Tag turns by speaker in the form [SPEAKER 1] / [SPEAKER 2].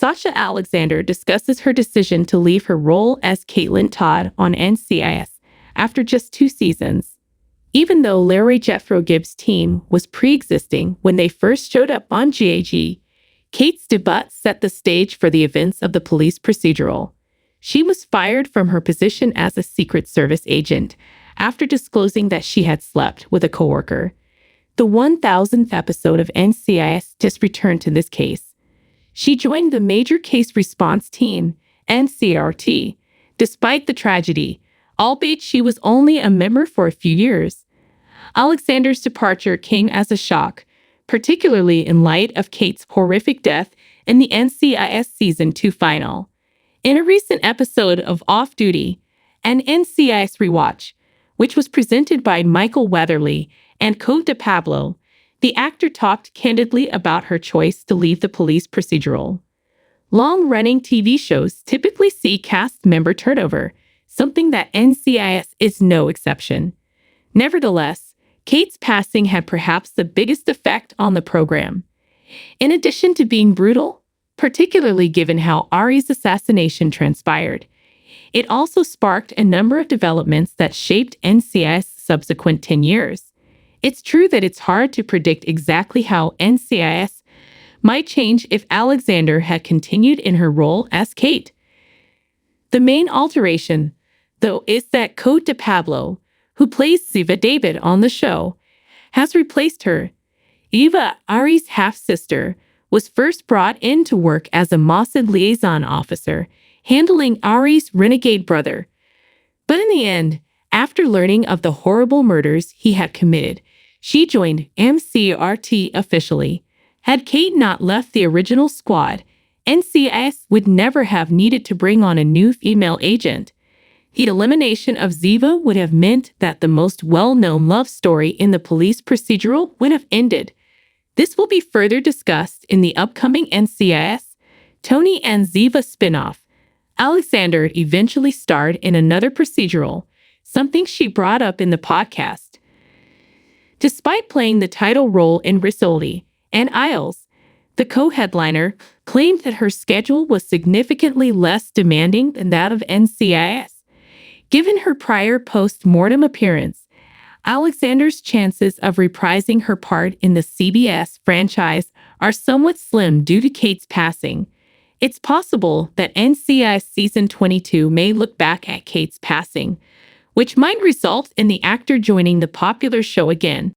[SPEAKER 1] Sasha Alexander discusses her decision to leave her role as Caitlin Todd on NCIS after just 2 seasons. Even though Larry Jethro Gibbs' team was pre-existing when they first showed up on GAG, Kate's debut set the stage for the events of the police procedural. She was fired from her position as a Secret Service agent after disclosing that she had slept with a coworker. The 1000th episode of NCIS just returned to this case. She joined the Major Case Response Team, NCRT, despite the tragedy, albeit she was only a member for a few years. Alexander's departure came as a shock, particularly in light of Kate's horrific death in the NCIS Season 2 final. In a recent episode of Off Duty, an NCIS rewatch, which was presented by Michael Weatherly and Cote de Pablo, the actor talked candidly about her choice to leave the police procedural. Long-running TV shows typically see cast member turnover, something that NCIS is no exception. Nevertheless, Kate's passing had perhaps the biggest effect on the program. In addition to being brutal, particularly given how Ari's assassination transpired, it also sparked a number of developments that shaped NCIS' subsequent 10 years. It's true that it's hard to predict exactly how NCIS might change if Alexander had continued in her role as Kate. The main alteration, though, is that Cote de Pablo, who plays Ziva David on the show, has replaced her. Eva, Ari's half-sister, was first brought in to work as a Mossad liaison officer, handling Ari's renegade brother. But in the end, after learning of the horrible murders he had committed, she joined NCRT officially. Had Kate not left the original squad, NCIS would never have needed to bring on a new female agent. The elimination of Ziva would have meant that the most well-known love story in the police procedural would have ended. This will be further discussed in the upcoming NCIS Tony and Ziva spin-off. Alexander eventually starred in another procedural, something she brought up in the podcast. Despite playing the title role in Rizzoli and Isles, the co-headliner claimed that her schedule was significantly less demanding than that of NCIS. Given her prior post-mortem appearance, Alexander's chances of reprising her part in the CBS franchise are somewhat slim due to Kate's passing. It's possible that NCIS Season 22 may look back at Kate's passing, which might result in the actor joining the popular show again.